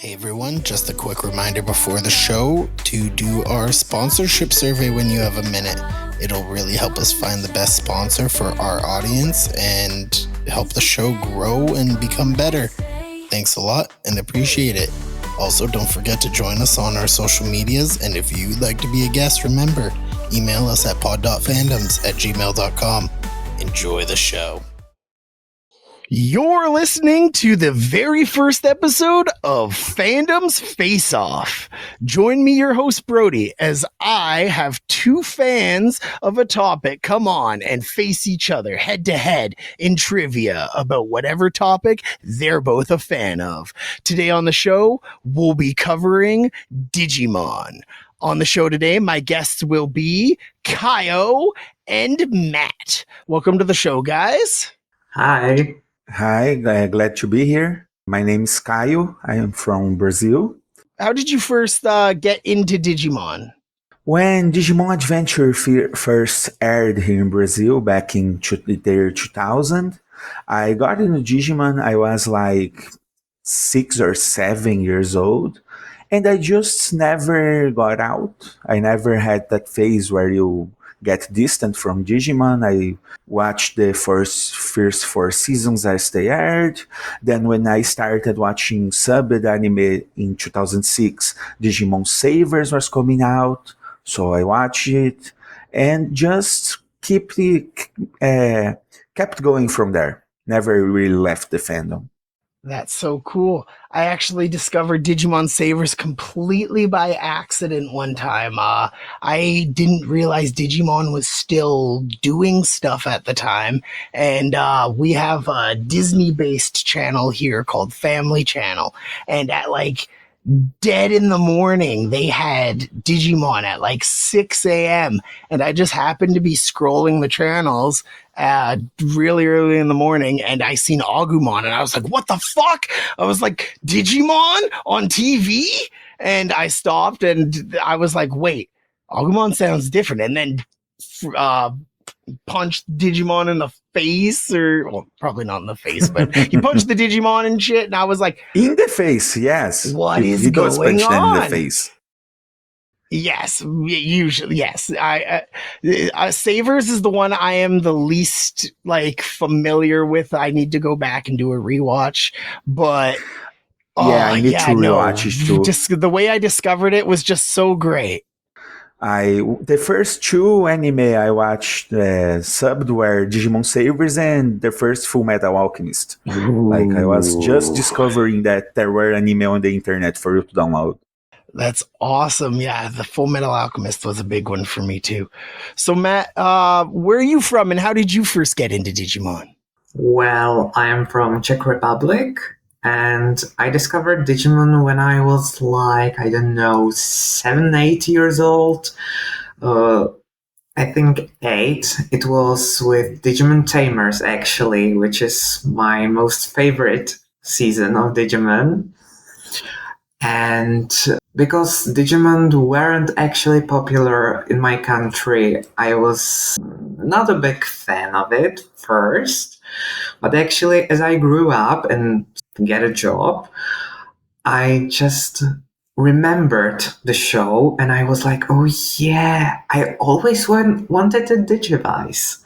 Hey everyone, just a quick reminder before the show to do our sponsorship survey when you have a minute. It'll really help us find the best sponsor for our audience and help the show grow and become better. Thanks a lot and appreciate it. Also, don't forget to join us on our social medias, and if you'd like to be a guest, remember, email us at pod.fandoms@gmail.com. Enjoy the show. You're listening to the very first episode of Fandoms Face Off. Join me, your host, Brody, as I have two fans of a topic come on and face each other head to head in trivia about whatever topic they're both a fan of. Today on the show, we'll be covering Digimon. On the show today, my guests will be Caio and Matt. Welcome to the show, guys. Hi. Hi, glad to be here. My name is Caio. I am from Brazil. How did you first get into Digimon? When Digimon Adventure first aired here in Brazil back in the year 2000, I got into Digimon. I was like 6 or 7 years old, and I just never got out. I never had that phase where you get distant from Digimon. I watched the first 4 seasons as they aired. Then when I started watching subbed anime in 2006, Digimon Savers was coming out, so I watched it and just kept going from there. Never really left the fandom. That's so cool. I actually discovered Digimon Savers completely by accident one time. I didn't realize Digimon was still doing stuff at the time. And we have a Disney-based channel here called Family Channel. And at like dead in the morning, they had Digimon at like 6 a.m. And I just happened to be scrolling the channels really early in the morning, and I seen Agumon, and I was like, what the fuck? I was like, Digimon on TV? And I stopped, and I was like, wait, Agumon sounds different. And then punched Digimon in the face, or well, probably not in the face, but he punched the Digimon and shit, and I was like, in the face, yes. What is he going was punched on? in the face. Yes, usually, yes. Savers is the one I am the least like familiar with. I need to go back and do a rewatch, but I need to rewatch it too. Just the way I discovered it was just so great. The first 2 anime I watched subbed were Digimon Savers and the first Full Metal Alchemist. Ooh. Like I was just discovering that there were anime on the internet for you to download. That's awesome. Yeah, the Full Metal Alchemist was a big one for me too. So Matt, where are you from and how did you first get into Digimon? Well, I am from Czech Republic, and I discovered Digimon when I was like, 7, 8 years old. I think 8. It was with Digimon Tamers, actually, which is my most favorite season of Digimon. And because Digimon weren't actually popular in my country, I was not a big fan of it first. But actually, as I grew up and get a job, I just remembered the show and I was like, oh yeah, I always wanted a Digivice.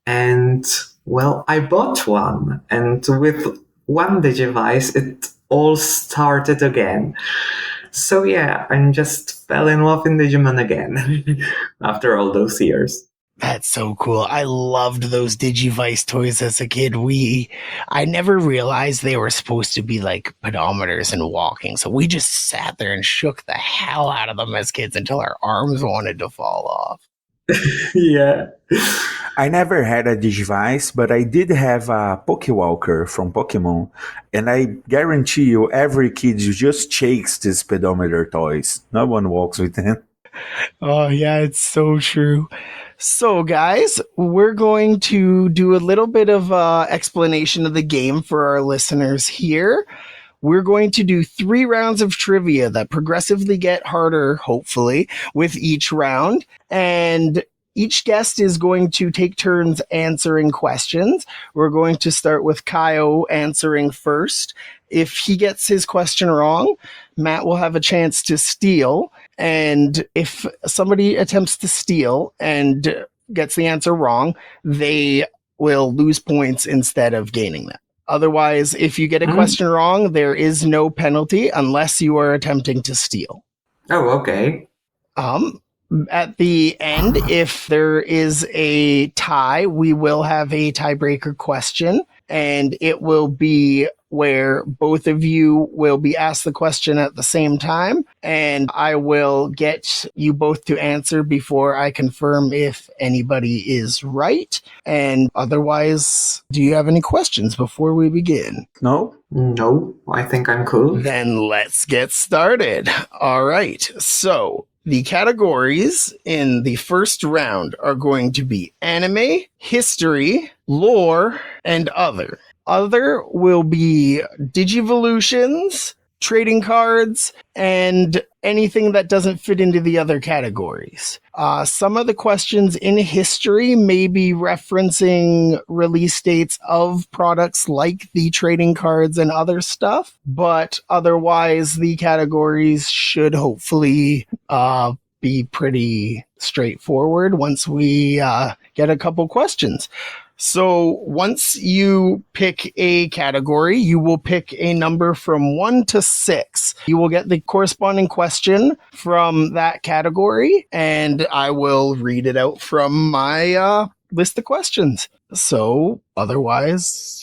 And well, I bought one. And with one Digivice, it all started again. So yeah, I just fell in love in Digimon again after all those years. That's so cool. I loved those Digivice toys as a kid. I never realized they were supposed to be like pedometers and walking. So we just sat there and shook the hell out of them as kids until our arms wanted to fall off. Yeah. I never had a Digivice, but I did have a Pokewalker from Pokemon, and I guarantee you every kid just shakes these pedometer toys. No one walks with them. Oh yeah, it's so true. So guys, we're going to do a little bit of explanation of the game for our listeners here. We're going to do 3 rounds of trivia that progressively get harder, hopefully, with each round. And each guest is going to take turns answering questions. We're going to start with Caio answering first. If he gets his question wrong, Matt will have a chance to steal. And if somebody attempts to steal and gets the answer wrong, they will lose points instead of gaining them. Otherwise, if you get a question wrong, there is no penalty unless you are attempting to steal. Oh, okay. At the end, if there is a tie, we will have a tiebreaker question, and it will be where both of you will be asked the question at the same time, and I will get you both to answer before I confirm if anybody is right. And otherwise, do you have any questions before we begin? No? No, I think I'm cool. Then let's get started. All right, so the categories in the first round are going to be anime, history, lore, and other. Other will be Digivolutions, trading cards, and anything that doesn't fit into the other categories. Some of the questions in history may be referencing release dates of products like the trading cards and other stuff, but otherwise the categories should hopefully be pretty straightforward once we get a couple questions. So once you pick a category, you will pick a number from 1 to 6. You will get the corresponding question from that category, and I will read it out from my list of questions. So otherwise,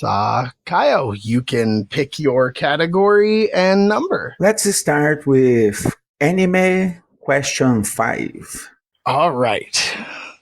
Caio, you can pick your category and number. Let's start with anime question 5. All right.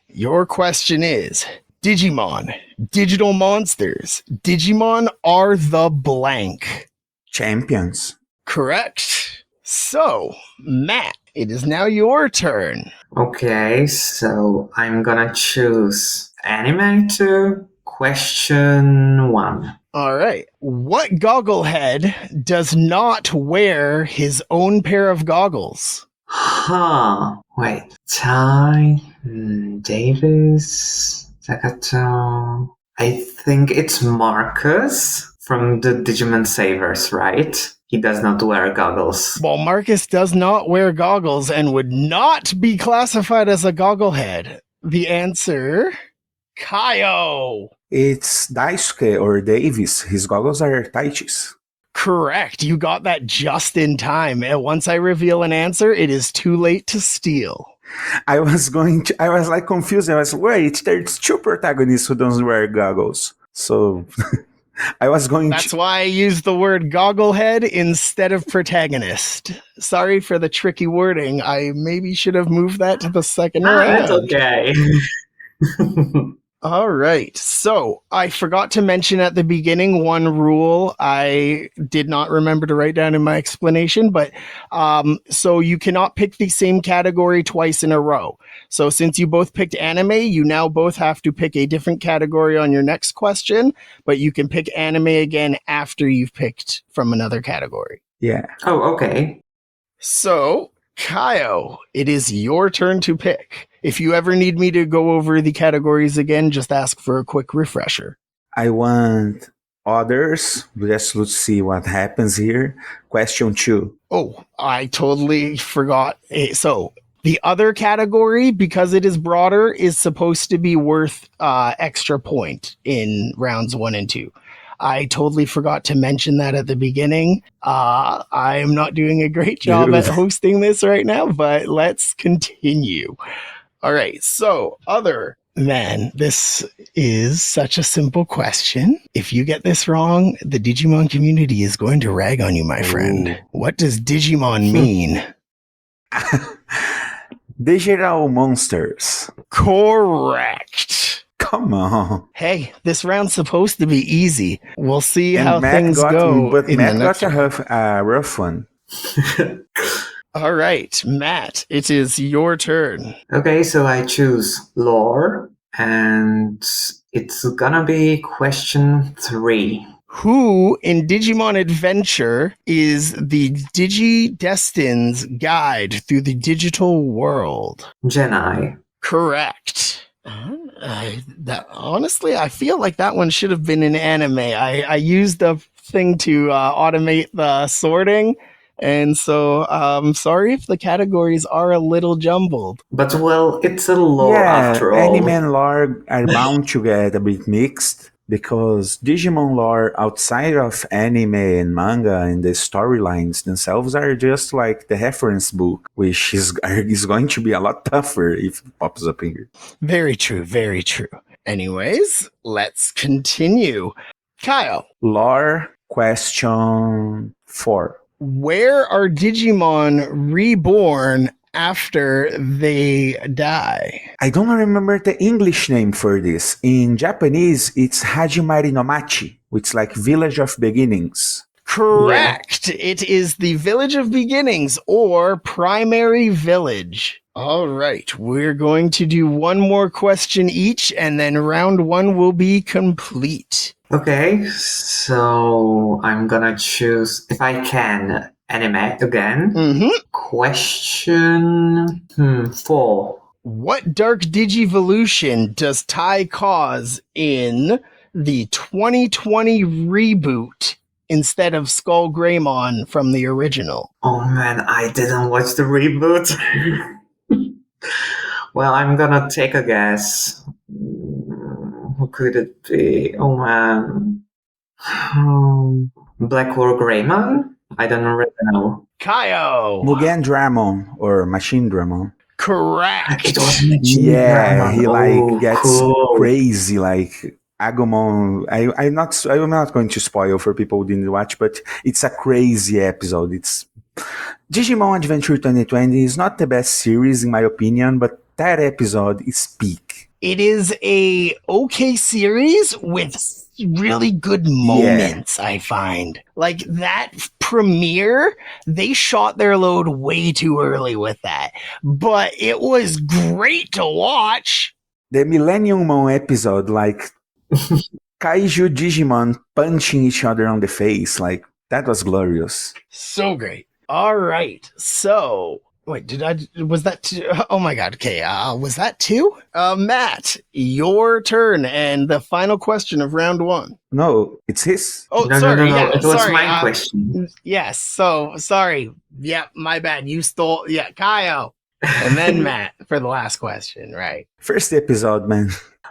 Your question is, Digimon, digital monsters. Digimon are the blank. Champions. Correct. So, Matt, it is now your turn. Okay, so I'm gonna choose anime to question 1. All right. What gogglehead does not wear his own pair of goggles? Wait. Ty, Davis, Zagato. I think it's Marcus from the Digimon Savers, right? He does not wear goggles. Well, Marcus does not wear goggles and would not be classified as a gogglehead. The answer, Caio. It's Daisuke or Davis. His goggles are Taichis. Correct. You got that just in time. And once I reveal an answer, it is too late to steal. I was like confused. I was, wait, there's 2 protagonists who don't wear goggles. So I was going That's why I used the word gogglehead instead of protagonist. Sorry for the tricky wording. I maybe should have moved that to the second round. That's okay. All right. So I forgot to mention at the beginning one rule I did not remember to write down in my explanation, but so you cannot pick the same category twice in a row. So since you both picked anime, you now both have to pick a different category on your next question, but you can pick anime again after you've picked from another category. Yeah. Oh, okay. So, Caio, it is your turn to pick. If you ever need me to go over the categories again, just ask for a quick refresher. I want others. Let's see what happens here. Question 2. Oh, I totally forgot. So, the other category, because it is broader, is supposed to be worth extra point in rounds 1 and 2. I totally forgot to mention that at the beginning. I am not doing a great job at hosting this right now, but let's continue. All right, so other than this is such a simple question. If you get this wrong, the Digimon community is going to rag on you, my friend. Ooh. What does Digimon mean? Digital monsters. Correct. Come on. Hey, this round's supposed to be easy. We'll see And how things go. But in Matt the got next a rough one. All right, Matt, it is your turn. Okay, so I choose lore, and it's gonna be question 3. Who in Digimon Adventure is the Digi-Destin's guide through the digital world? Genai. Correct. Honestly, I feel like that one should have been an anime. I used the thing to automate the sorting, and so sorry if the categories are a little jumbled. But well, it's a lore Yeah, after anime all. and lore are bound to get a bit mixed because Digimon lore outside of anime and manga and the storylines themselves are just like the reference book, which is going to be a lot tougher if it pops up here. Very true, very true. Anyways, let's continue. Kyle, Lore question 4. where are Digimon reborn after they die? I don't remember the English name for this. In Japanese, it's Hajimari no Machi, which is like Village of Beginnings. Correct. Yeah. It is the Village of Beginnings or Primary Village. All right. We're going to do one more question each, and then round 1 will be complete. Okay, so I'm gonna choose, if I can, anime again. Mm-hmm. Question 4. What Dark Digivolution does Tai cause in the 2020 reboot instead of Skull Greymon from the original? Oh man, I didn't watch the reboot. Well, I'm gonna take a guess. Who could it be? Oh man. Black War Greymon? I don't really know. Caio! Mugen Dramon or Machine Dramon. Correct. It was Machine Yeah, Dramon. he like gets cool. crazy like Agumon. I'm not going to spoil for people who didn't watch, but it's a crazy episode. It's Digimon Adventure 2020 is not the best series in my opinion, but that episode is peak. It is a okay series with really good moments, I find. Like that premiere, they shot their load way too early with that. But it was great to watch. The Millennium Mon episode, like Kaiju Digimon punching each other on the face, like that was glorious. So great. All right. So, wait, was that 2? Oh my God. Okay. Was that 2? Matt, your turn and the final question of round 1. No, it's his. Oh, No, sorry. no. Yeah, It was sorry. my question. Yes. So sorry. Yeah, my bad. You stole. Yeah, Caio. And then Matt for the last question, right? First episode, man.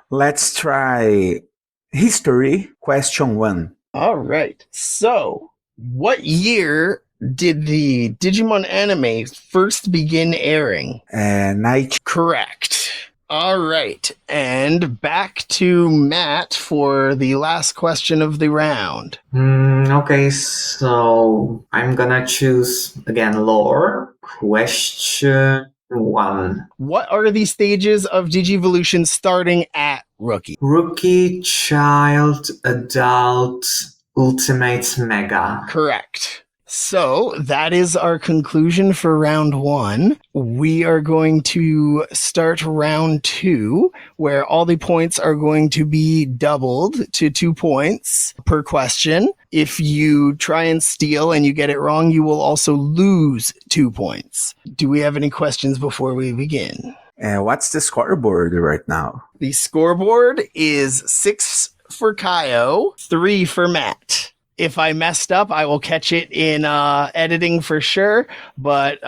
Let's try history question 1. All right. So, what year did the Digimon anime first begin airing? Night. Correct. All right. And back to Matt for the last question of the round. Okay, so I'm gonna choose again lore. Question 1. What are the stages of Digivolution starting at Rookie? Rookie, Child, Adult, Ultimate, Mega. Correct. So that is our conclusion for round 1. We are going to start round 2, where all the points are going to be doubled to 2 points per question. If you try and steal and you get it wrong, you will also lose 2 points. Do we have any questions before we begin? What's the scoreboard right now? The scoreboard is 6 for Caio, 3 for Matt. If I messed up, I will catch it in editing for sure. But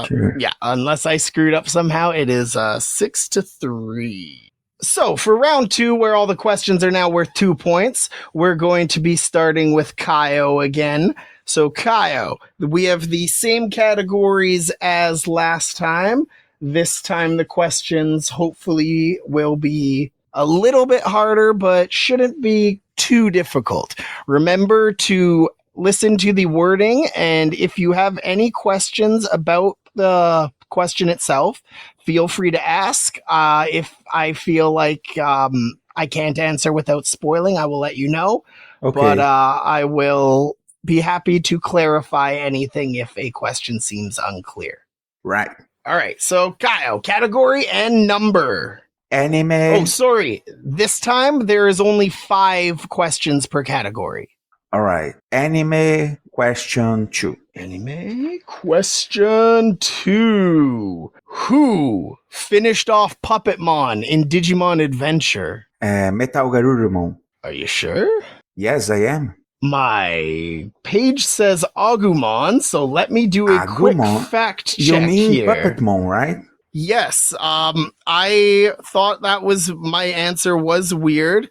Sure. yeah, unless I screwed up somehow, it is 6-3. So for round 2, where all the questions are now worth 2 points, we're going to be starting with Caio again. So Caio, we have the same categories as last time. This time the questions hopefully will be a little bit harder, but shouldn't be too difficult. Remember to listen to the wording, and if you have any questions about the question itself, feel free to ask. If I feel like I can't answer without spoiling, I will let you know. Okay. But I will be happy to clarify anything if a question seems unclear. Right. All right, so Caio, category and number. Anime. Oh, sorry. This time there is only 5 questions per category. All right. Anime question 2. Anime. Question 2. Who finished off Puppetmon in Digimon Adventure? Metal Garurumon. Are you sure? Yes, I am. My page says Agumon, so let me do a quick Agumon? fact check You mean here. Puppetmon, right? Yes, I thought that was my answer was weird.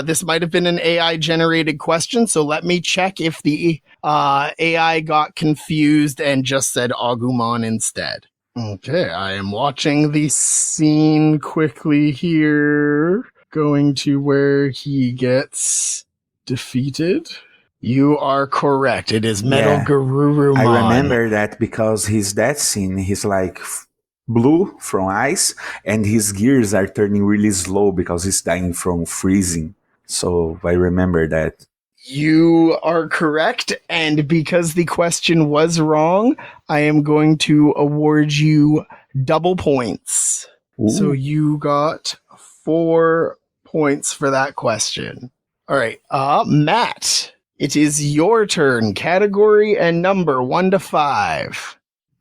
This might have been an AI generated question, so let me check if the AI got confused and just said Agumon instead. Okay, I am watching the scene quickly here, going to where he gets defeated. You are correct. It is Metal Yeah. Garurumon. I remember that because his death scene, he's like blue from ice, and his gears are turning really slow because he's dying from freezing. So I remember that. You are correct, and because the question was wrong, I am going to award you double points. Ooh. So you got 4 points for that question. All right, Matt, it is your turn. Category and number 1 to 5.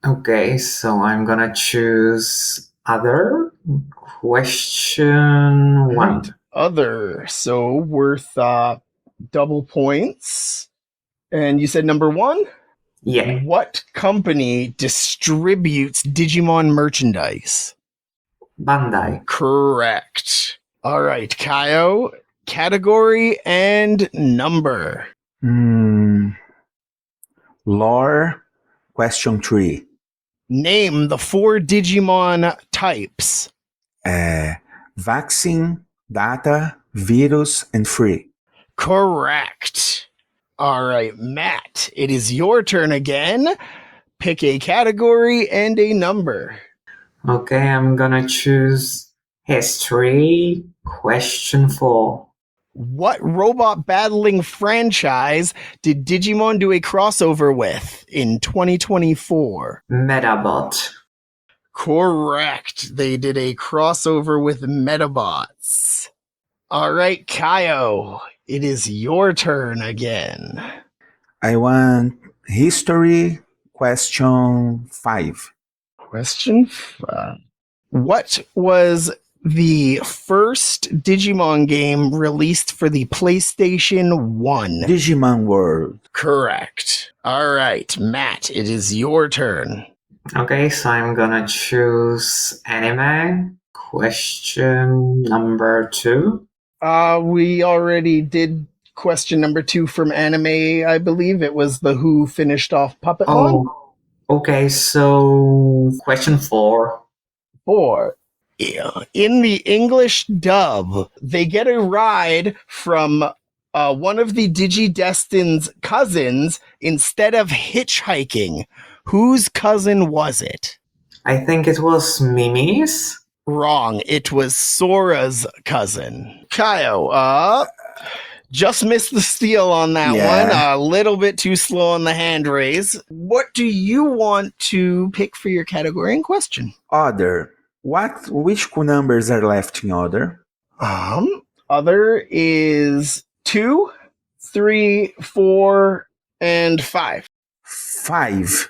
Okay, so I'm gonna choose other. Question 1. Other, so worth double points. And you said number 1? Yeah, What company distributes Digimon merchandise? Bandai. Correct. All right, Caio, category and number. Lore, question 3. Name the 4 Digimon types. Vaccine, data, virus, and free. Correct. All right, Matt, it is your turn again. Pick a category and a number. Okay, I'm gonna choose history. Question 4. What robot battling franchise did Digimon do a crossover with in 2024? Metabot. Correct. They did a crossover with Metabots. All right, Caio, it is your turn again. I want history, question 5. Question 5. What was the first Digimon game released for the PlayStation 1? Digimon World. Correct. All right, Matt, it is your turn. Okay, so I'm gonna choose anime. Question number 2. We already did question number 2 from anime, I believe. It was the Who finished off Puppetmon. Oh, okay, so question 4. 4. In the English dub, they get a ride from one of the Digidestin's cousins instead of hitchhiking. Whose cousin was it? I think it was Mimi's. Wrong. It was Sora's cousin. Caio, just missed the steal on that one. A little bit too slow on the hand raise. What do you want to pick for your category in question? Other. Which numbers are left in other? Other is 2, 3, 4, and 5. 5.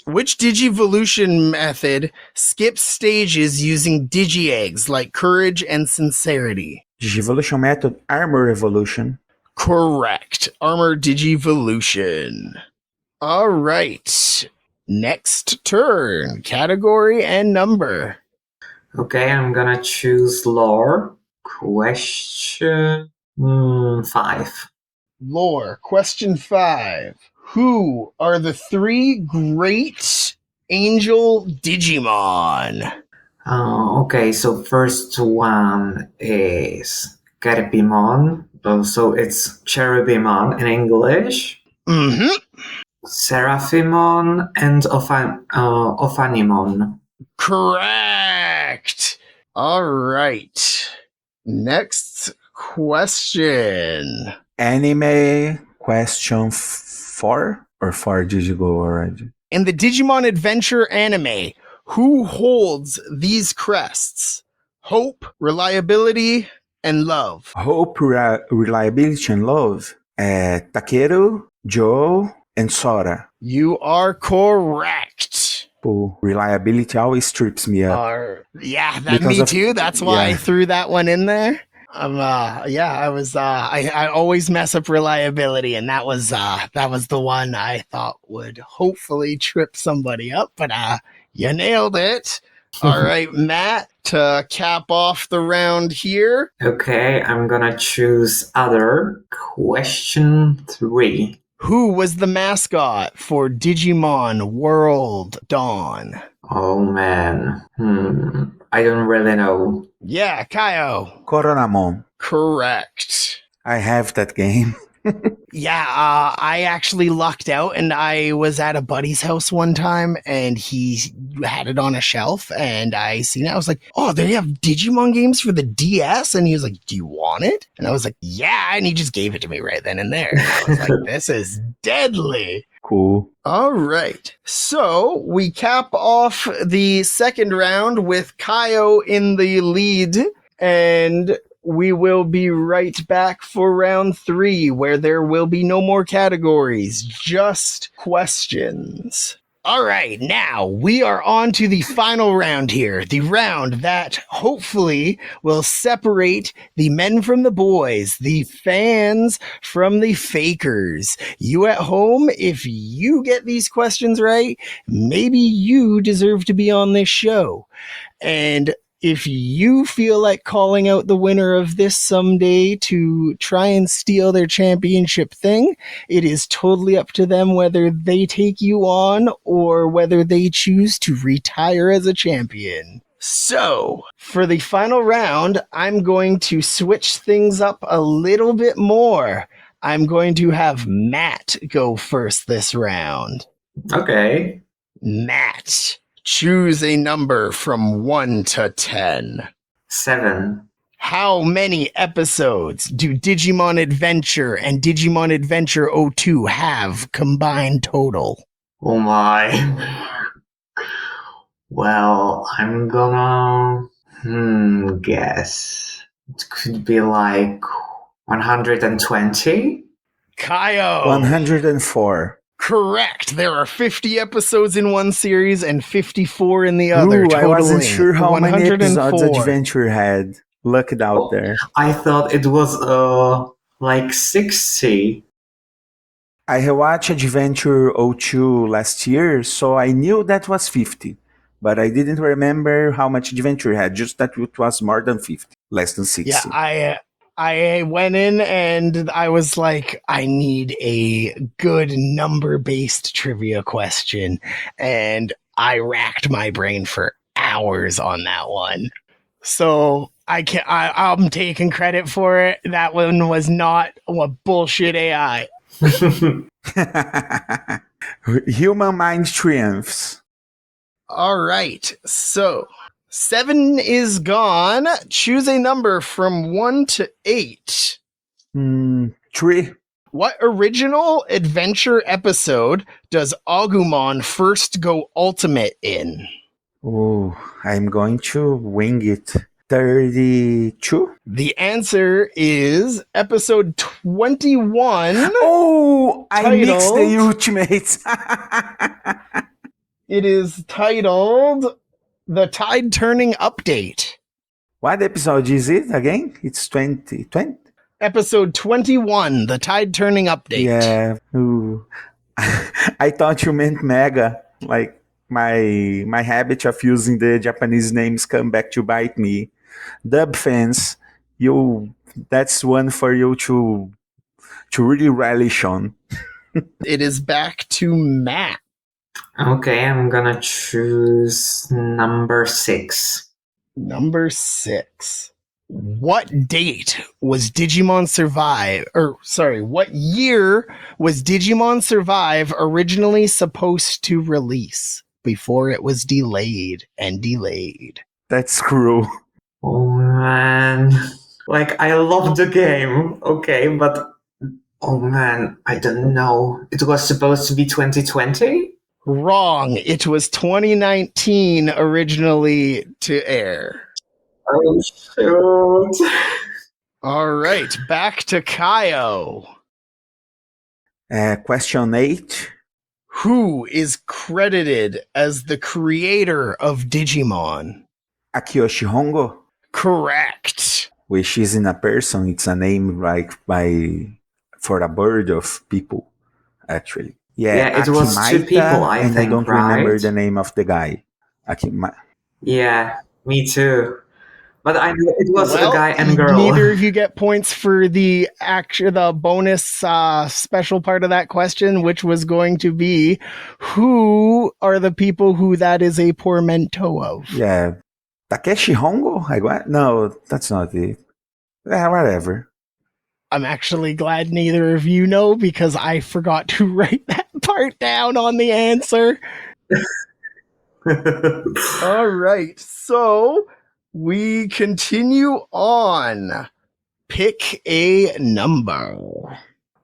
Which Digivolution method skips stages using Digi-Eggs like Courage and Sincerity? Digivolution method, Armor Evolution. Correct. Armor Digivolution. All right. Next turn. Category and number. Okay, I'm gonna choose lore. Question 5. Lore. Question 5. Who are the 3 great angel Digimon? Okay, so first one is Carpimon. So it's Cherubimon in English. Mm-hmm. Seraphimon and Ophanimon. Correct. All right. Next question. Anime, question 4? Or 4 did you go already? In the Digimon Adventure anime, who holds these crests? Hope, reliability, and love. Hope, reliability, and love. Takeru, Joe, and Sora. You are correct. Reliability always trips me up. Yeah, Because me of- too. That's why I yeah. threw that one in there. I always mess up reliability, and that was the one I thought would hopefully trip somebody up, but you nailed it. All right, Matt, to cap off the round here. Okay, I'm gonna choose other. Question 3. Who was the mascot for Digimon World Dawn? Oh man. I don't really know. Yeah, Caio. Coronamon. Correct. I have that game. Yeah, I actually lucked out, and I was at a buddy's house one time, and he had it on a shelf, and I seen it. I was like, "Oh, they have Digimon games for the DS," and he was like, "Do you want it?" And I was like, "Yeah," and he just gave it to me right then and there. And I was like, "This is deadly." Cool. All right, so we cap off the second round with Caio in the lead, and we will be right back for round 3, where there will be no more categories, just questions. All right, now we are on to the final round here, the round that hopefully will separate the men from the boys, the fans from the fakers. You at home, if you get these questions right, maybe you deserve to be on this show. And if you feel like calling out the winner of this someday to try and steal their championship thing, it is totally up to them whether they take you on or whether they choose to retire as a champion. So, for the final round, I'm going to switch things up a little bit more. I'm going to have Matt go first this round. Okay. Matt, choose a number from 1 to 10. 7. How many episodes do Digimon Adventure and Digimon Adventure 02 have combined total? Oh my. Well, I'm gonna guess. It could be like 120. Caio. 104. Correct. There are 50 episodes in one series and 54 in the other. Ooh, I wasn't totaling sure how many episodes 104. Adventure had. Lucked out there. I thought it was like 60. I rewatched Adventure 02 last year, so I knew that was 50. But I didn't remember how much Adventure had, just that it was more than 50, less than 60. Yeah, I went in and I was like, I need a good number-based trivia question. And I racked my brain for hours on that one. So I'm taking credit for it. That one was not a bullshit AI. Human mind triumphs. All right. So 7 is gone. Choose a number from 1 to 8. 3. What original adventure episode does Agumon first go ultimate in? Oh, I'm going to wing it. 32? The answer is episode 21. Oh, I mixed the Titled- Ultimates. It is titled The Tide Turning Update. What episode is it again? It's 20. Episode 21, The Tide Turning Update. Yeah. Ooh. I thought you meant Mega. Like my habit of using the Japanese names come back to bite me. Dub fans, that's one for you to really relish on. It is back to Matt. Okay, I'm gonna choose number 6. Number 6. What date was Digimon Survive, what year was Digimon Survive originally supposed to release before it was delayed and delayed? That's cruel. Oh man. Like, I love the game, okay, but oh man, I don't know. It was supposed to be 2020? Wrong. It was 2019 originally to air. Oh shoot. All right, back to Caio. Question 8. Who is credited as the creator of Digimon? Akiyoshi Hongo, Correct. which isn't a person, it's a name like for a bird of people, actually. Yeah, it was two people, I and think, I don't remember right? the name of the guy. Yeah, me too. But I know it was a guy and girl. Neither of you get points for the bonus special part of that question, which was going to be, who are the people who that is a portmanteau of? Yeah. Takeshi Hongo? No, that's not it. Whatever. I'm actually glad neither of you know, because I forgot to write that part down on the answer. All right, so we continue on. Pick a number.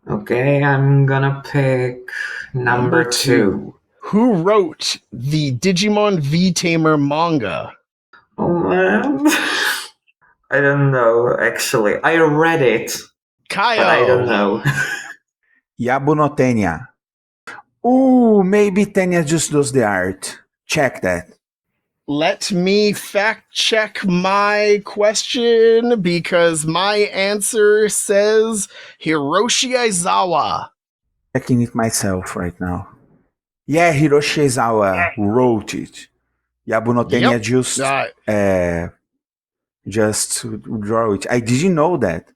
Okay, I'm gonna pick number 2. Who wrote the Digimon V-Tamer manga? Oh man. I don't know, actually. I read it, Caio. but I don't know. Yabuno Tenya. Ooh, maybe Tenya just does the art. Check that. Let me fact check my question, because my answer says Hiroshi Aizawa. Checking it myself right now. Yeah, Hiroshi Aizawa wrote it. Yabuno Tenya just draw it. I didn't know that.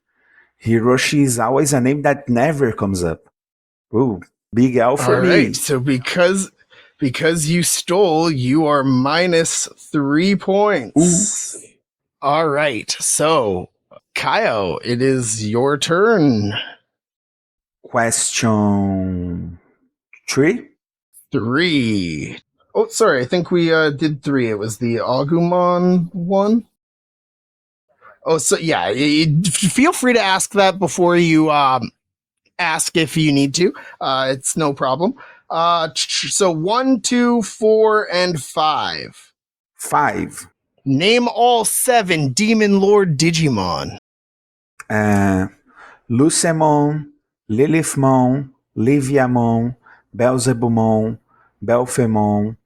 Hiroshi Aizawa is a name that never comes up. Ooh, big L for me. Right, so because you stole, you are minus 3 points. Ooh. All right, so Caio, it is your turn. Question 3? 3. Oh, sorry, I think we did 3. It was the Agumon one. Oh, so yeah, feel free to ask that before you ask if you need to. It's no problem. So 1, 2, 4, and 5. 5. Name all 7 Demon Lord Digimon. Lucemon, Lilithmon, Liviamon, Belzebumon, Belphemon,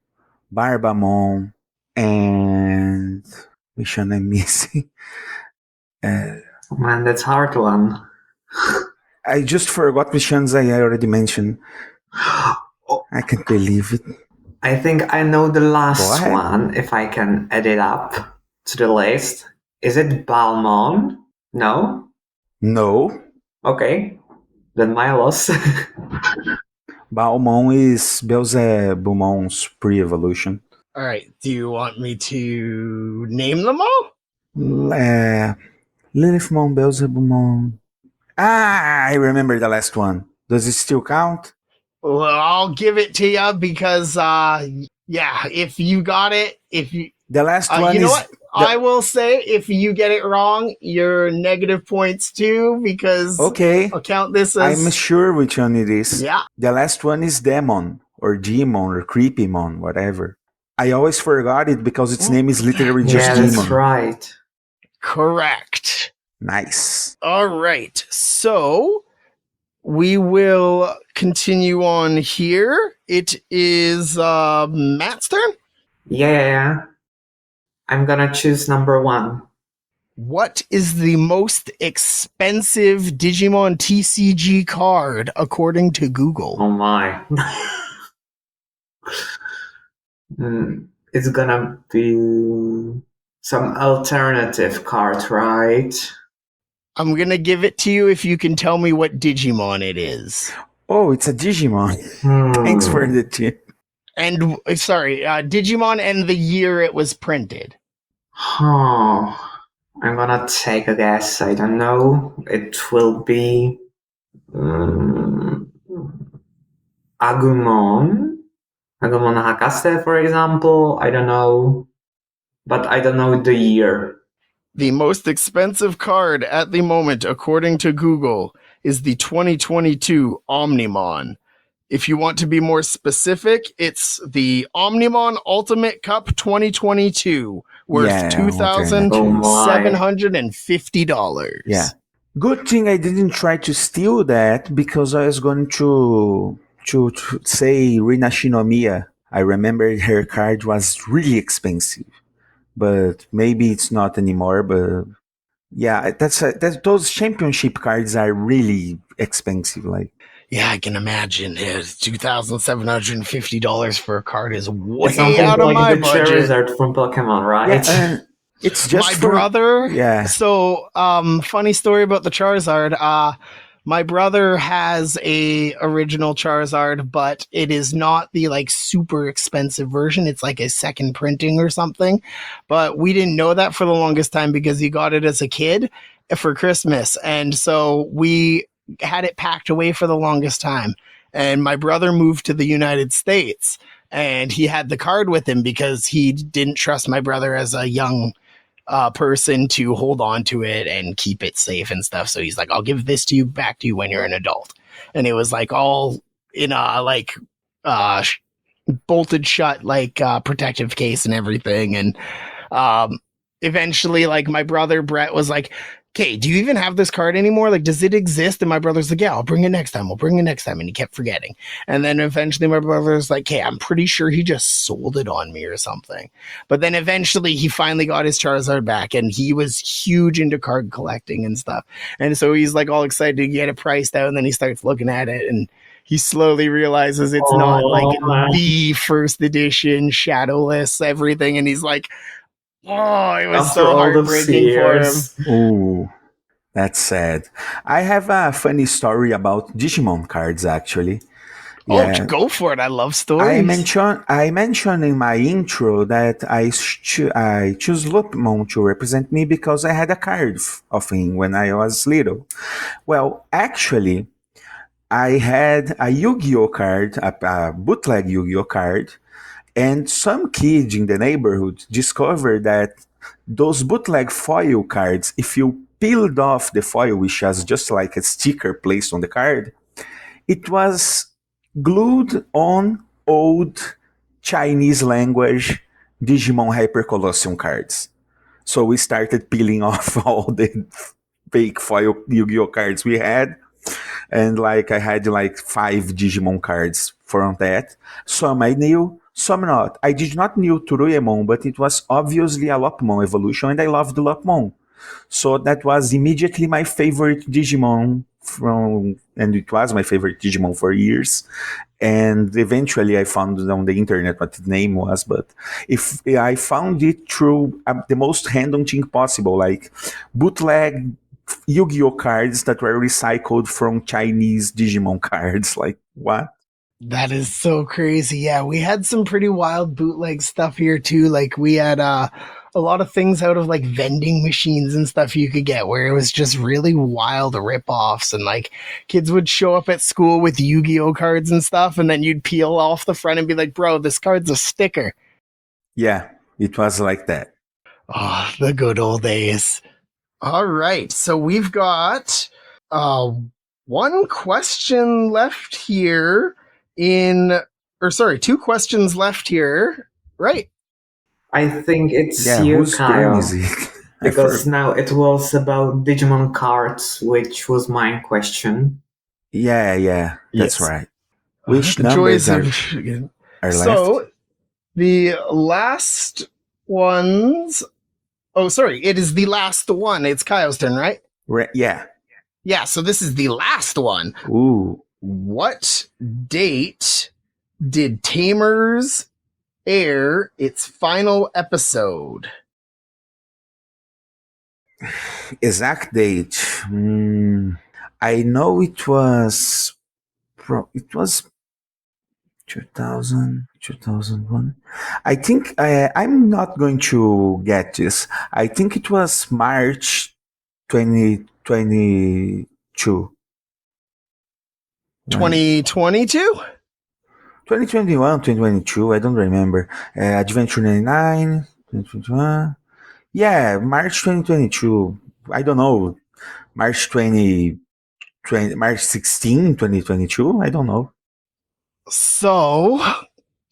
Barbamon, and which one I'm missing? Man, that's hard one. I just forgot which ones I already mentioned. I can't believe it. I think I know the last one, if I can add it up to the list. Is it Balmon? No? No. Okay. Then my loss. Balmon is Belzebumon's pre-evolution. All right. Do you want me to name them all? Lilithmon, Belzebumon. I remember the last one. Does it still count? Well, I'll give it to you because, if you got it, the last one you know what? I will say, if you get it wrong, you're negative points too, because I'll count this as... I'm sure which one it is. Yeah. The last one is Demon, or Demon, or Creepymon, whatever. I always forgot it because its name is literally just Demon. That's right. Correct. Nice. All right. So we will continue on here. It is Matt's turn. Yeah. I'm gonna choose number 1. What is the most expensive Digimon TCG card according to Google? Oh my. It's gonna be some alternative card, right? I'm gonna give it to you if you can tell me what Digimon it is. Oh, it's a Digimon. Thanks for the tip. And, Digimon and the year it was printed. Oh, I'm gonna take a guess. I don't know. It will be Agumon Hakaste, for example. I don't know, but I don't know the year. The most expensive card at the moment, according to Google, is the 2022 Omnimon. If you want to be more specific, it's the Omnimon Ultimate Cup 2022, worth $2,750. Yeah. Good thing I didn't try to steal that, because I was going to to say Rina Shinomiya. I remember her card was really expensive, but maybe it's not anymore. But yeah, those championship cards are really expensive. Like, Yeah, I can imagine. $2,750 for a card is It's way something out of like my the budget. Charizard from Pokemon, yeah, right? and it's just My for brother. yeah. So, funny story about the Charizard. My brother has a original Charizard, but it is not the like super expensive version. It's like a second printing or something. But we didn't know that for the longest time because he got it as a kid for Christmas, and so we had it packed away for the longest time. And my brother moved to the United States, and he had the card with him because he didn't trust my brother as a young person to hold on to it and keep it safe and stuff. So he's like, I'll give this to you back to you when you're an adult. And it was like all in a like uh, bolted shut, like protective case and everything. And eventually, like my brother Brett was like, okay, do you even have this card anymore? Like, does it exist? And my brother's like, yeah, I'll bring it next time. I'll bring it next time. And he kept forgetting. And then eventually my brother's like, hey, I'm pretty sure he just sold it on me or something. But then eventually he finally got his Charizard back, and he was huge into card collecting and stuff. And so he's like all excited to get it priced out. And then he starts looking at it, and he slowly realizes it's not like man. the first edition shadowless everything. And he's like, oh, it was After so all those heartbreaking for him. years. Ooh, that's sad. I have a funny story about Digimon cards actually. Oh, go for it. I love stories. I mentioned in my intro that I choose Lupmon to represent me because I had a card of him when I was little. Well, actually, I had a Yu-Gi-Oh card, a bootleg Yu-Gi-Oh card, and some kid in the neighborhood discovered that those bootleg foil cards, if you peeled off the foil, which was just like a sticker placed on the card, it was glued on old Chinese language Digimon Hyper Colosseum cards. So we started peeling off all the fake foil Yu-Gi-Oh cards we had. And like I had like 5 Digimon cards from that. Some I knew, some not. I did not knew Turuyemon, but it was obviously a Lopmon evolution, and I loved Lopmon. So that was immediately my favorite Digimon and it was my favorite Digimon for years. And eventually I found on the internet what the name was, but if I found it through the most random thing possible, like bootleg Yu-Gi-Oh cards that were recycled from Chinese Digimon cards. Like, what? That is so crazy. Yeah, we had some pretty wild bootleg stuff here too. Like we had a lot of things out of like vending machines and stuff you could get where it was just really wild rip-offs, and like kids would show up at school with Yu-Gi-Oh cards and stuff, and then you'd peel off the front and be like, bro, this card's a sticker. Yeah, it was like that. Oh, the good old days. All right, so we've got one question left here two questions left here, right? I think it's Yeah, you, whose turn Kyle. is it? Because now it was about Digimon cards, which was my question. Yeah, that's Yes. right. Which The numbers choice are so left? the last ones. Oh, sorry, it is the last one. It's Kaio's turn, right? Yeah. Yeah, so this is the last one. Ooh. What date did Tamers air its final episode? Exact date. I know it was 2000, 2001. I think I'm not going to get this. I think it was March 2022. 2022? 2021, 2022, I don't remember. Adventure 99, 2021. Yeah, March 2022. I don't know. March 16, 2022. I don't know. So,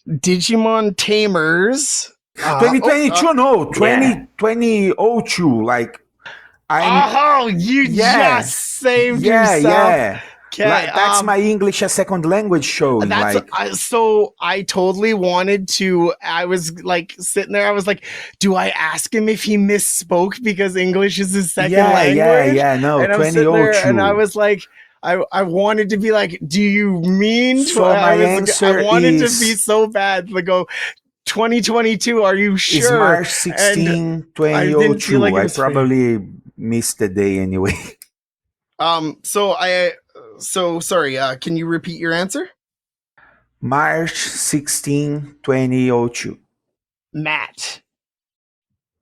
Digimon Tamers. 2022, no, 2002. Like, you just saved yourself. Yeah. Okay, That's my English as second language showing. So I totally wanted to. I was like sitting there. I was like, "Do I ask him if he misspoke because English is his second language?" No, and I'm sitting there, and I 2002. was like, I wanted to be like, "Do you mean?" So my I answer wanted to be is so bad to go 2022. Are you sure? March 16, I didn't feel 2002. like it I was fair. probably missed the day anyway. So sorry. Can you repeat your answer? March 16, 2002. Matt,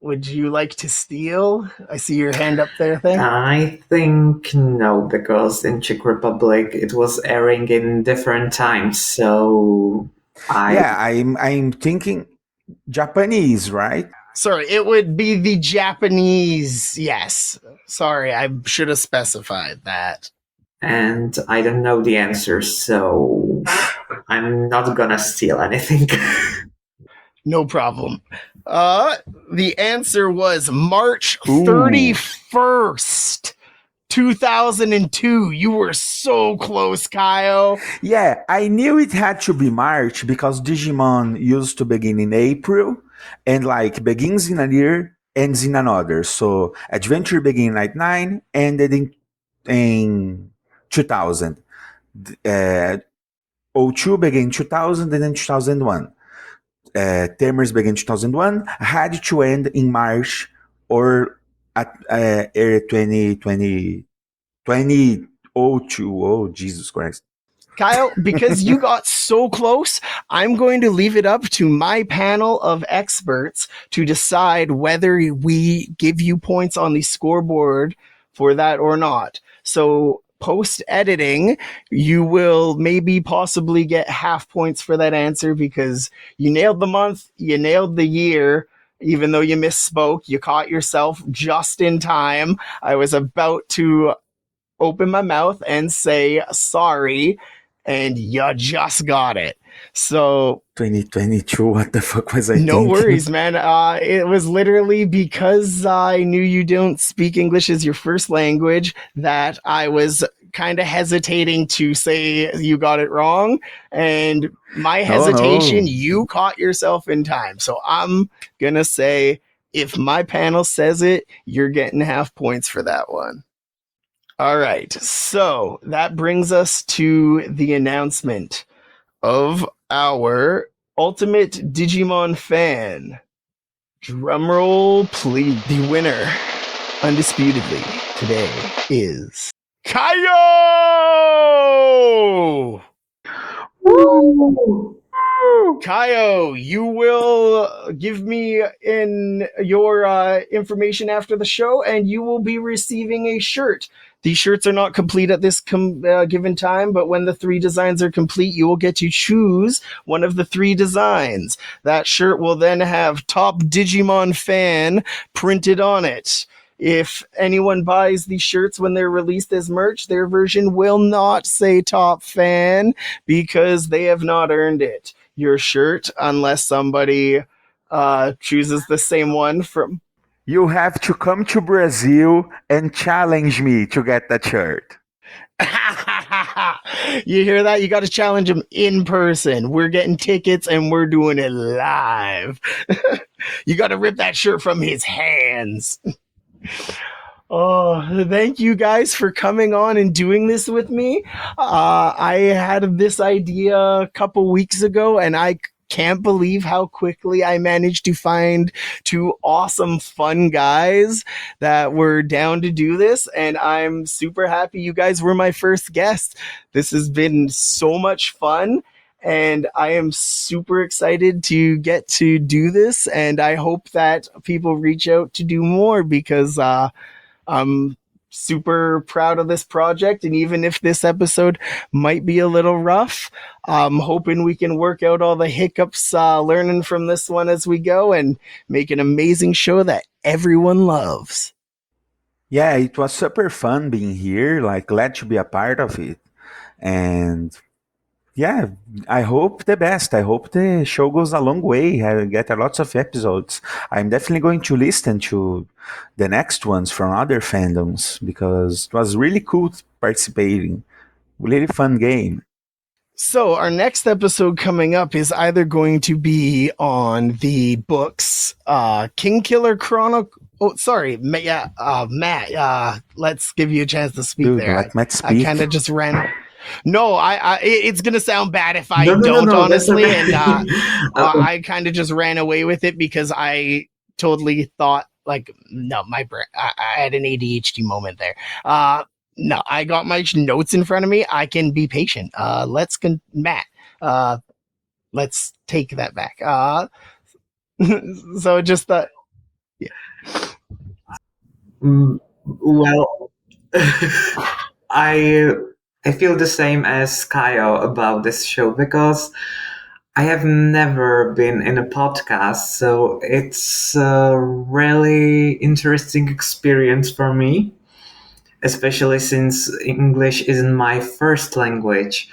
would you like to steal? I see your hand up there thing. I think no, because in Czech Republic it was airing in different times. So I'm thinking Japanese, right? Sorry, it would be the Japanese. Yes. Sorry, I should have specified that. And I don't know the answer, so I'm not gonna steal anything. No problem. The answer was March 31st, 2002. You were so close, Caio. Yeah, I knew it had to be March because Digimon used to begin in April and like begins in a year, ends in another. So Adventure began in 99, ended in 2000. O2 began in 2000 and then 2001. Tamers began in 2001, had to end in March or at 2020, 2002. Oh, Jesus Christ. Caio, because you got so close, I'm going to leave it up to my panel of experts to decide whether we give you points on the scoreboard for that or not. So post editing, you will maybe possibly get half points for that answer because you nailed the month, you nailed the year. Even though you misspoke, you caught yourself just in time. I was about to open my mouth and say sorry, and you just got it. So 2022, what the fuck was I no thinking? worries, man. It was literally because I knew you don't speak English as your first language that I was kind of hesitating to say you got it wrong. And my hesitation, you caught yourself in time. So I'm going to say if my panel says it, you're getting half points for that one. All right, so that brings us to the announcement of our Ultimate Digimon Fan. Drumroll, please. The winner, undisputedly, today is Caio! Caio, you will give me your information after the show, and you will be receiving a shirt. These shirts are not complete at this given time, but when the 3 designs are complete, you will get to choose one of the 3 designs. That shirt will then have Top Digimon Fan printed on it. If anyone buys these shirts when they're released as merch, their version will not say Top Fan because they have not earned it. Your shirt, unless somebody chooses the same one from... You have to come to Brazil and challenge me to get that shirt. You hear that? You got to challenge him in person. We're getting tickets and we're doing it live. You got to rip that shirt from his hands. Oh, thank you guys for coming on and doing this with me. I had this idea a couple weeks ago and I can't believe how quickly I managed to find 2 awesome, fun guys that were down to do this. And I'm super happy you guys were my first guest. This has been so much fun. And I am super excited to get to do this. And I hope that people reach out to do more because I'm super proud of this project. And even if this episode might be a little rough, I'm hoping we can work out all the hiccups, learning from this one as we go and make an amazing show that everyone loves. Yeah, it was super fun being here. Like, glad to be a part of it. And yeah, I hope the best. I hope the show goes a long way. I get a lots of episodes. I'm definitely going to listen to the next ones from other fandoms because it was really cool participating. Really fun game. So our next episode coming up is either going to be on the books, King Killer Chronicle. Oh, sorry, Matt. Let's give you a chance to speak Dude, there. let Matt I speak. kind of just ran. No, it's gonna sound bad if I No, no, no, don't, no, that's honestly, okay. and I kind of just ran away with it because I totally thought like, no, my brain. I had an ADHD moment there. No, I got my notes in front of me. I can be patient. Matt. Let's take that back. So just the Well, I feel the same as Caio about this show because I have never been in a podcast, so it's a really interesting experience for me, especially since English isn't my first language.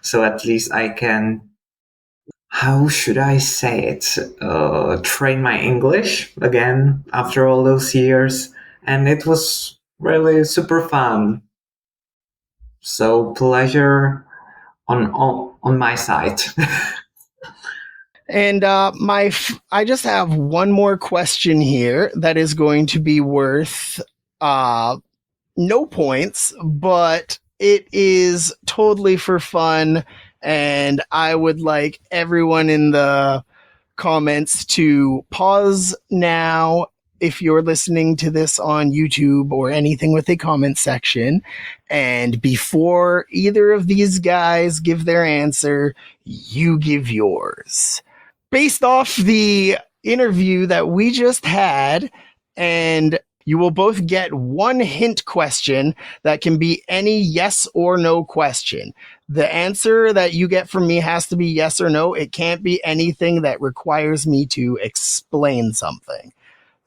So at least I can, how should I say it, train my English again after all those years. And it was really super fun. So pleasure on my side. and I just have one more question here that is going to be worth no points, but it is totally for fun, and I would like everyone in the comments to pause now if you're listening to this on YouTube or anything with a comment section. And before either of these guys give their answer, you give yours. Based off the interview that we just had, and you will both get one hint question that can be any yes or no question. The answer that you get from me has to be yes or no. It can't be anything that requires me to explain something.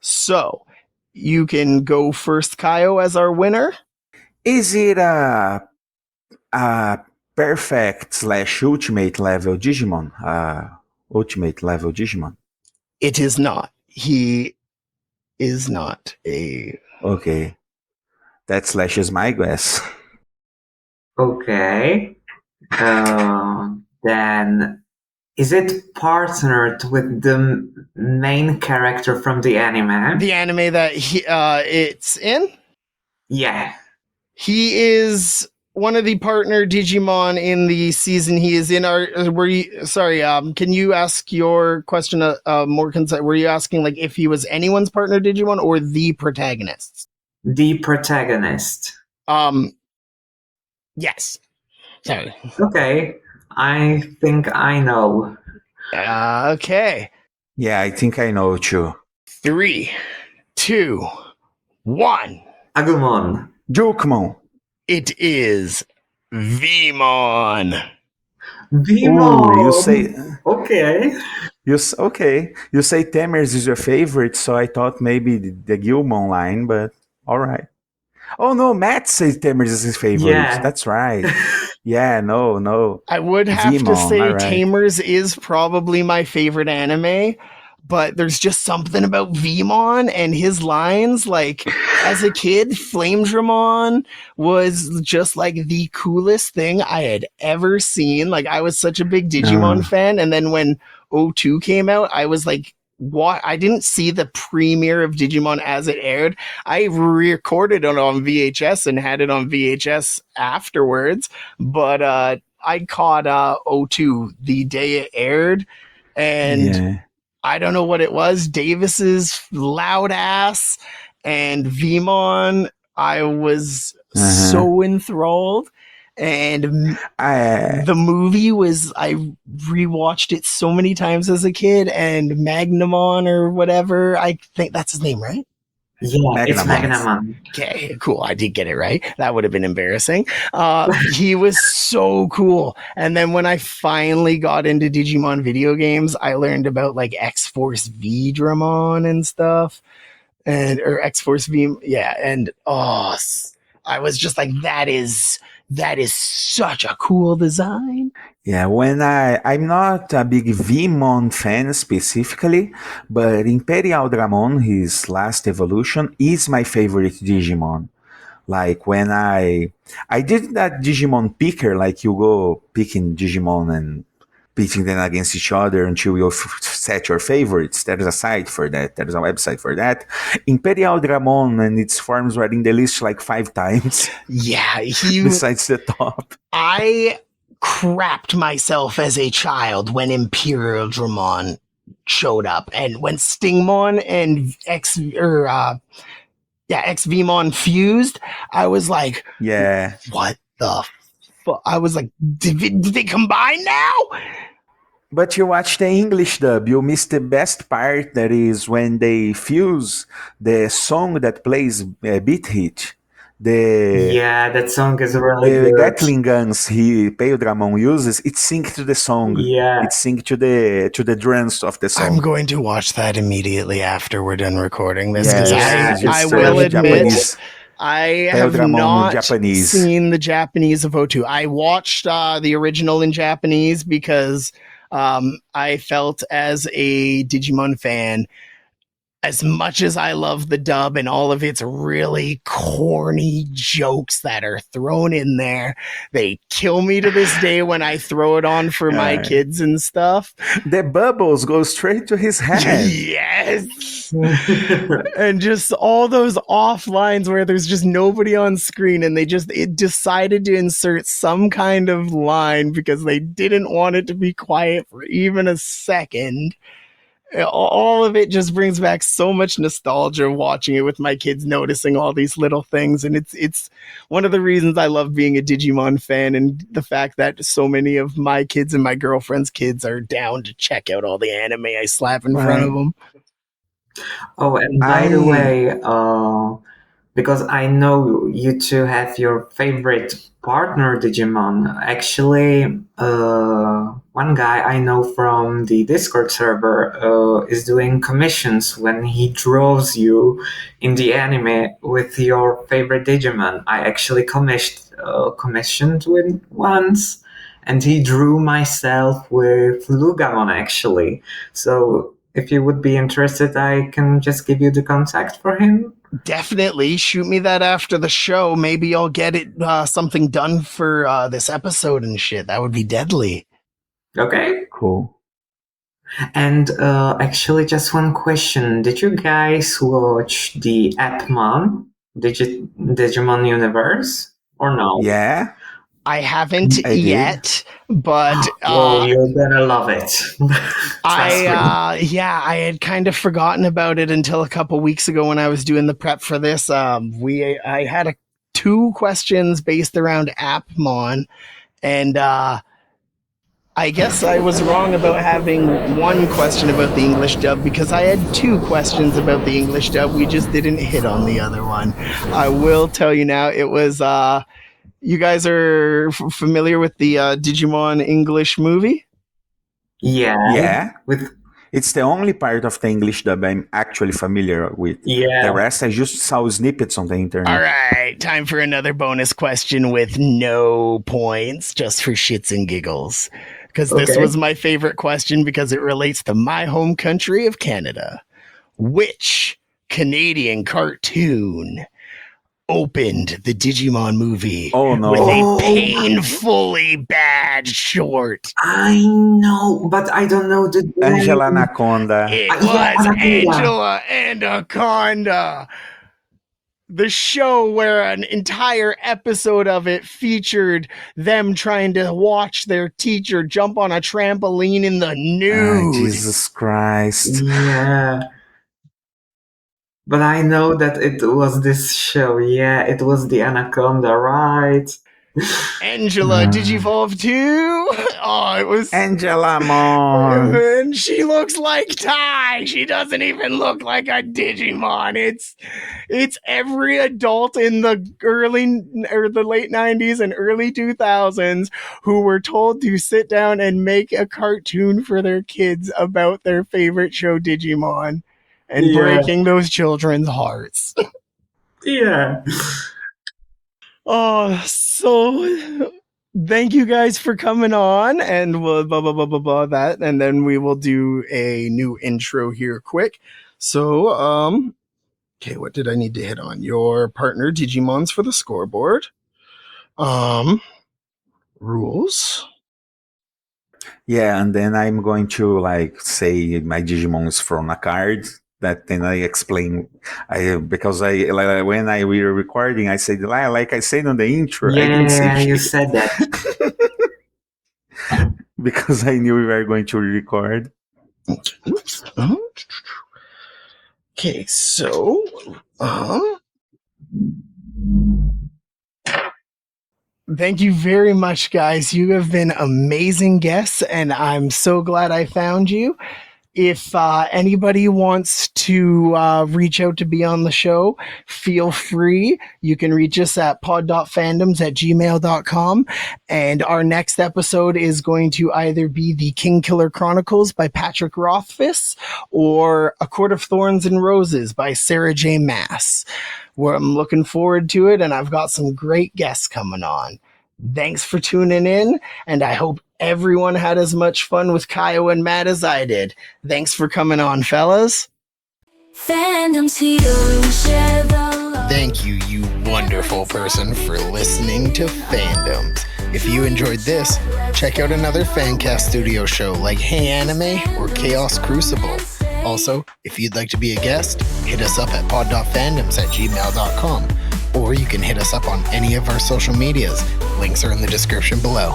So you can go first, Caio, as our winner. Is it a perfect / ultimate level Digimon? Ultimate level Digimon? It is not. He is not a. Okay. That / is my guess. Okay. Then is it partnered with the main character from the anime? The anime that it's in? Yeah. He is one of the partner Digimon in the season he is in. Can you ask your question more concise? Were you asking like if he was anyone's partner Digimon or the protagonist? The protagonist. Yes. Sorry. Okay. I think I know. Okay. Yeah, I think I know too. 3, 2, 1. Agumon. Jukemon. It is Vmon. Digimon. You say Okay. okay. You say Tamers is your favorite, so I thought maybe the Gilmon line, but all right. Oh no, Matt says Tamers is his favorite. Yeah. That's right. Yeah, no. I would have to Vmon, say all right. Tamers is probably my favorite anime, but there's just something about Vmon and his lines. Like, as a kid, Flamedramon was just like the coolest thing I had ever seen. Like, I was such a big Digimon fan, and then when O2 came out, I was like, what? I didn't see the premiere of Digimon as it aired. I recorded it on VHS and had it on VHS afterwards, but I caught O2 the day it aired, and I don't know what it was. Davis's loud ass and Vmon. I was so enthralled. And the movie was, I rewatched it so many times as a kid, and Magnamon or whatever, I think that's his name, right? Yeah, it's Magnamon. Okay, cool. I did get it right. That would have been embarrassing. He was so cool. And then when I finally got into Digimon video games, I learned about like X-Force V-Dramon and stuff. Or X-Force V, yeah. And I was just like, that is such a cool design. Yeah, when I'm not a big Vmon fan specifically, but Imperial Dramon, his last evolution, is my favorite Digimon. Like when I did that Digimon picker, like you go picking Digimon and pitching them against each other until you set your favorites. There's a site for that. There's a website for that. Imperial Dramon and its forms were in the list like 5 times. Yeah, besides the top. I crapped myself as a child when Imperial Dramon showed up, and when Stingmon and XVmon fused, I was like, yeah, what the fuck? I was like, did they combine now? But you watch the English dub, you miss the best part, that is when they fuse the song that plays Beat Hit. Yeah, that song is really The good. Gatling guns Peio Dramon uses, it syncs to the song. Yeah. It syncs to the drums of the song. I'm going to watch that immediately after we're done recording this, Yes, because Yeah, I it's will admit Japanese. I Peio have Dramon not Japanese. seen the Japanese of O2. I watched the original in Japanese because I felt, as a Digimon fan, as much as I love the dub and all of its really corny jokes that are thrown in there, they kill me to this day when I throw it on for my kids and stuff. The bubbles go straight to his head. Yes. And just all those off lines where there's just nobody on screen, and it decided to insert some kind of line because they didn't want it to be quiet for even a second. All of it just brings back so much nostalgia watching it with my kids, noticing all these little things. And it's one of the reasons I love being a Digimon fan, and the fact that so many of my kids and my girlfriend's kids are down to check out all the anime I slap in front of them. Oh, and by the way, because I know you two have your favorite partner Digimon. Actually, one guy I know from the Discord server is doing commissions when he draws you in the anime with your favorite Digimon. I actually commissioned with once, and he drew myself with Lugamon actually. So if you would be interested, I can just give you the contact for him. Definitely shoot me that after the show. Maybe I'll get it something done for this episode and shit. That would be deadly. Okay. Cool. And actually, just one question: did you guys watch the Appmon Digimon Universe or no? Yeah. I haven't yet, but well, you're gonna love it. I had kind of forgotten about it until a couple weeks ago when I was doing the prep for this. I had 2 questions based around Appmon, and I guess I was wrong about having 1 question about the English dub, because I had 2 questions about the English dub. We just didn't hit on the other one. I will tell you now, it was you guys are familiar with the Digimon English movie? Yeah. It's the only part of the English dub I'm actually familiar with. Yeah. The rest I just saw snippets on the internet. All right, time for another bonus question with no points, just for shits and giggles. Because this was my favorite question because it relates to my home country of Canada. Which Canadian cartoon opened the Digimon movie with a painfully bad short? I know, but I don't know the name. Angela Anaconda. It was Angela Anaconda. The show where an entire episode of it featured them trying to watch their teacher jump on a trampoline in the nude. Jesus Christ. Yeah. But I know that it was this show. Yeah, it was the Anaconda, right? Angela Digivolve 2? Oh, it was Angelamon. And she looks like Ty. She doesn't even look like a Digimon. It's every adult in the late 90s and early 2000s who were told to sit down and make a cartoon for their kids about their favorite show, Digimon, and breaking those children's hearts. Yeah. Oh, so thank you guys for coming on, and we'll that, and then we will do a new intro here quick. So, Okay, what did I need to hit on? Your partner Digimons for the scoreboard. Rules. Yeah, and then I'm going to like say my Digimons from a card. That then I explain. Because when I were recording, I said like I said on the intro, I didn't say Yeah, you shit said that. because I knew we were going to record. Oops. Okay, so thank you very much, guys. You have been amazing guests, and I'm so glad I found you. If anybody wants to reach out to be on the show, feel free. You can reach us at pod.fandoms@gmail.com. And our next episode is going to either be the King Killer Chronicles by Patrick Rothfuss or A Court of Thorns and Roses by Sarah J. Maas. Where I'm looking forward to it, and I've got some great guests coming on. Thanks for tuning in, and I hope everyone had as much fun with Caio and Matt as I did. Thanks for coming on, fellas. Fandoms here, share the love. Thank you, you wonderful person, for listening to Fandoms. If you enjoyed this, check out another Fancast Studio show like Hey Anime or Chaos Crucible. Also, if you'd like to be a guest, hit us up at pod.fandoms@gmail.com, or you can hit us up on any of our social medias. Links are in the description below.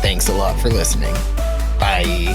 Thanks a lot for listening. Bye.